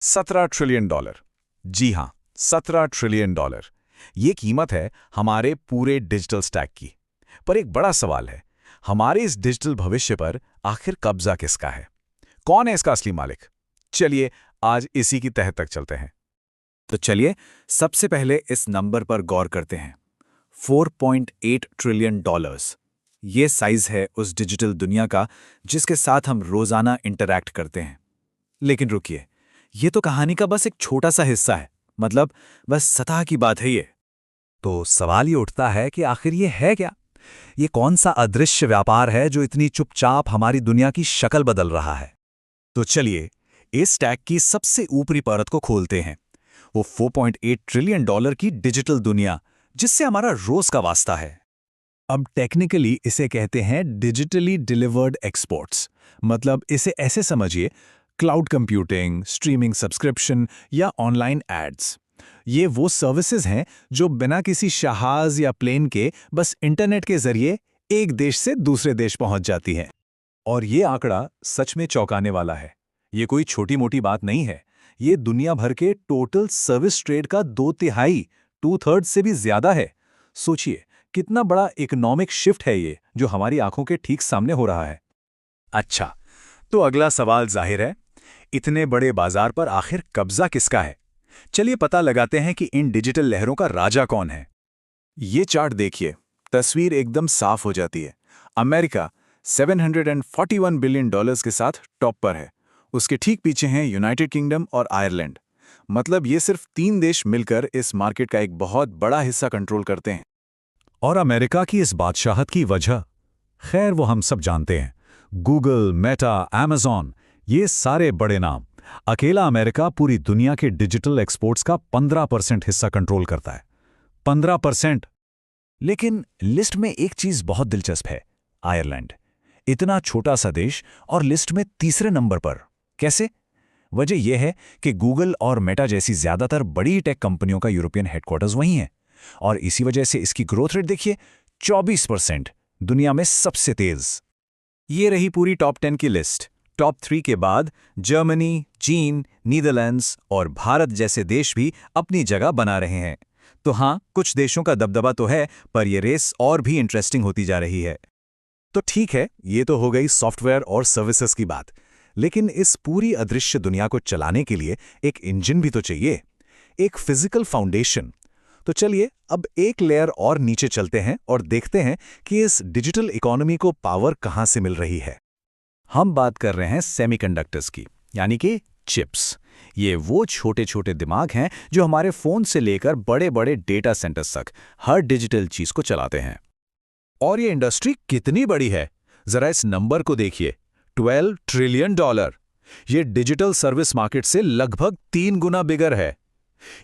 $17 trillion. जी हां, $17 trillion. ये कीमत है हमारे पूरे डिजिटल स्टैक की। पर एक बड़ा सवाल है, हमारे इस डिजिटल भविष्य पर आखिर कब्जा किसका है? कौन है इसका असली मालिक? चलिए आज इसी की तह तक चलते हैं। तो चलिए सबसे पहले इस नंबर पर गौर करते हैं। 4.8 ट्रिलियन डॉलर्स। ये साइज है उस डिजिटल दुनिया का जिसके साथ हम रोजाना इंटरैक्ट करते हैं। लेकिन रुकिए, ये तो कहानी का बस एक छोटा सा हिस्सा है। मतलब बस सतह की बात है ये। तो सवाल ये उठता है कि आखिर ये है क्या? ये कौन सा अदृश्य व्यापार है जो इतनी चुपचाप हमारी दुनिया की शक्ल बदल रहा है? तो चलिए इस स्टैक की सबसे ऊपरी परत को खोलते हैं। वो 4.8 ट्रिलियन डॉलर की डिजिटल दुनिया जिससे हमारा रोज का वास्ता है। अब टेक्निकली इसे कहते हैं डिजिटली डिलीवर्ड एक्सपोर्ट्स। मतलब इसे ऐसे समझिए, क्लाउड कंप्यूटिंग, स्ट्रीमिंग सब्सक्रिप्शन या ऑनलाइन एड्स। ये वो सर्विसेज हैं जो बिना किसी जहाज या प्लेन के बस इंटरनेट के जरिए एक देश से दूसरे देश पहुंच जाती हैं। और ये आंकड़ा सच में चौंकाने वाला है। ये कोई छोटी मोटी बात नहीं है। ये दुनिया भर के टोटल सर्विस ट्रेड का 2/3 2/3 से भी ज्यादा है। सोचिए कितना बड़ा इकोनॉमिक शिफ्ट है ये जो हमारी आंखों के ठीक सामने हो रहा है। अच्छा, तो अगला सवाल जाहिर है, इतने बड़े बाजार पर आखिर कब्जा किसका है? चलिए पता लगाते हैं कि इन डिजिटल लहरों का राजा कौन है। ये चार्ट देखिए, तस्वीर एकदम साफ हो जाती है। अमेरिका $741 बिलियन के साथ टॉप पर है। उसके ठीक पीछे हैं यूनाइटेड किंगडम और आयरलैंड। मतलब ये सिर्फ 3 देश मिलकर इस मार्केट का एक बहुत बड़ा हिस्सा कंट्रोल करते हैं। और अमेरिका की इस बादशाहत की वजह, खैर वो हम सब जानते हैं। गूगल, मेटा, अमेज़न, ये सारे बड़े नाम। अकेला अमेरिका पूरी दुनिया के डिजिटल एक्सपोर्ट्स का 15% हिस्सा कंट्रोल करता है। 15%। लेकिन लिस्ट में एक चीज बहुत दिलचस्प है, आयरलैंड। इतना छोटा सा देश और लिस्ट में तीसरे नंबर पर कैसे? वजह यह है कि गूगल और मेटा जैसी ज्यादातर बड़ी टेक कंपनियों का यूरोपियन हेडक्वार्टर्स वहीं है। और इसी वजह से इसकी ग्रोथ रेट देखिए, 24%, दुनिया में सबसे तेज। ये रही पूरी टॉप 10 की लिस्ट। टॉप 3 के बाद जर्मनी, चीन, नीदरलैंड्स और भारत जैसे देश भी अपनी जगह बना रहे हैं। तो हाँ, कुछ देशों का दबदबा तो है, पर यह रेस और भी इंटरेस्टिंग होती जा रही है। तो ठीक है, ये तो हो गई सॉफ्टवेयर और सर्विसेज की बात। लेकिन इस पूरी अदृश्य दुनिया को चलाने के लिए एक इंजन भी तो चाहिए, एक फिजिकल फाउंडेशन। तो चलिए अब एक लेयर और नीचे चलते हैं और देखते हैं कि इस डिजिटल इकोनॉमी को पावर कहां से मिल रही है। हम बात कर रहे हैं सेमीकंडक्टर्स की, यानी कि चिप्स। ये वो छोटे छोटे दिमाग हैं जो हमारे फोन से लेकर बड़े बड़े डेटा सेंटर्स तक हर डिजिटल चीज को चलाते हैं। और ये इंडस्ट्री कितनी बड़ी है, जरा इस नंबर को देखिए, $12 ट्रिलियन। ये डिजिटल सर्विस मार्केट से लगभग 3 गुना बिगर है।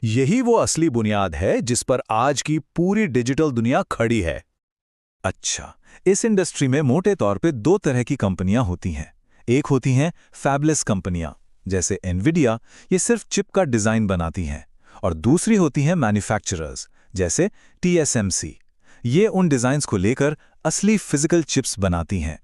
यही वो असली बुनियाद है जिस पर आज की पूरी डिजिटल दुनिया खड़ी है। अच्छा, इस इंडस्ट्री में मोटे तौर पे 2 तरह की कंपनियां होती हैं। एक होती हैं फैबलेस कंपनियां, जैसे एनवीडिया, ये सिर्फ चिप का डिजाइन बनाती हैं। और दूसरी होती हैं मैन्युफैक्चरर्स, जैसे टीएसएमसी। ये उन डिजाइन्स को लेकर असली फिजिकल चिप्स बनाती हैं।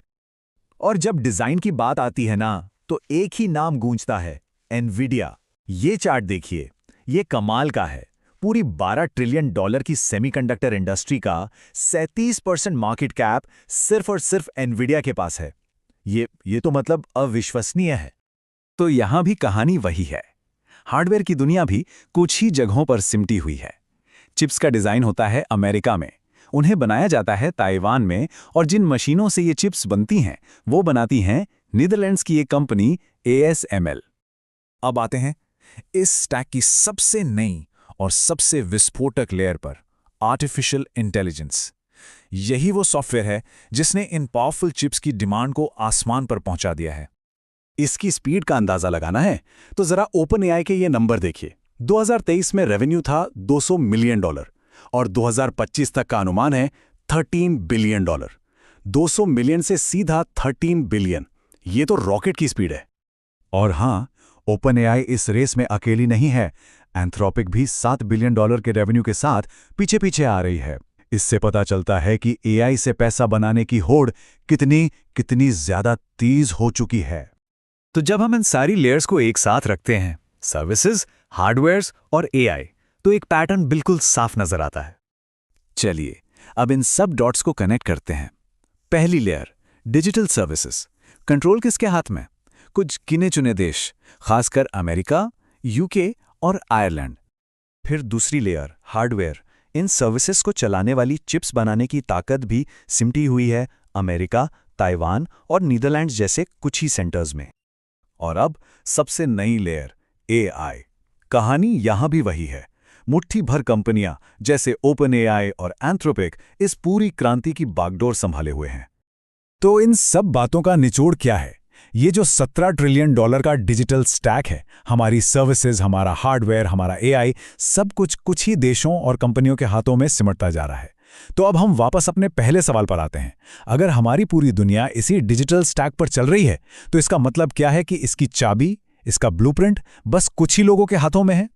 और जब डिजाइन की बात आती है ना, तो एक ही नाम गूंजता है, एनवीडिया। ये चार्ट देखिए, ये कमाल का है। पूरी $12 ट्रिलियन की सेमीकंडक्टर इंडस्ट्री का 37% मार्केट कैप सिर्फ और सिर्फ एनवीडिया के पास है। ये तो मतलब अविश्वसनीय है। तो यहां भी कहानी वही है। हार्डवेयर की दुनिया भी कुछ ही जगहों पर सिमटी हुई है। चिप्स का डिजाइन होता है अमेरिका में, उन्हें बनाया जाता है ताइवान में, और जिन मशीनों से ये चिप्स बनती हैं वो बनाती हैं नीदरलैंड्स की एक कंपनी ASML। अब आते हैं इस स्टैक की सबसे नई और सबसे विस्फोटक लेयर पर, आर्टिफिशियल इंटेलिजेंस। यही वो सॉफ्टवेयर है जिसने इन पावरफुल चिप्स की डिमांड को आसमान पर पहुंचा दिया है। इसकी स्पीड का अंदाजा लगाना है तो जरा OpenAI के ये नंबर देखिए। 2023 में रेवेन्यू था $200 मिलियन और 2025 तक का अनुमान है $13 बिलियन। 200 मिलियन से सीधा 13 बिलियन, ये तो रॉकेट की स्पीड है। और हां, OpenAI इस रेस में अकेली नहीं है। एंथ्रोपिक भी $7 बिलियन के रेवेन्यू के साथ पीछे पीछे आ रही है। इससे पता चलता है कि AI से पैसा बनाने की होड़ कितनी ज्यादा तेज हो चुकी है। तो जब हम इन सारी लेयर्स को एक साथ रखते हैं सर्विसेज, हार्डवेयर्स और एआई, तो एक पैटर्न बिल्कुल साफ नजर आता है। चलिए अब इन सब डॉट्स को कनेक्ट करते हैं। पहली लेयर, डिजिटल सर्विसेज। कंट्रोल किसके हाथ में? कुछ गिने चुने देश, खासकर अमेरिका, यूके और आयरलैंड। फिर दूसरी लेयर, हार्डवेयर। इन सर्विसेज को चलाने वाली चिप्स बनाने की ताकत भी सिमटी हुई है अमेरिका, ताइवान और नीदरलैंड्स जैसे कुछ ही सेंटर्स में। और अब सबसे नई लेयर, एआई। कहानी यहां भी वही है। मुट्ठी भर कंपनियां जैसे ओपन एआई और एंथ्रोपिक इस पूरी क्रांति की बागडोर संभाले हुए हैं। तो इन सब बातों का निचोड़ क्या है? ये जो $17 ट्रिलियन का डिजिटल स्टैक है, हमारी सर्विसेज, हमारा हार्डवेयर, हमारा एआई, सब कुछ ही देशों और कंपनियों के हाथों में सिमटता जा रहा है। तो अब हम वापस अपने पहले सवाल पर आते हैं। अगर हमारी पूरी दुनिया इसी डिजिटल स्टैक पर चल रही है, तो इसका मतलब क्या है कि इसकी चाबी, इसका ब्लूप्रिंट बस कुछ ही लोगों के हाथों में है?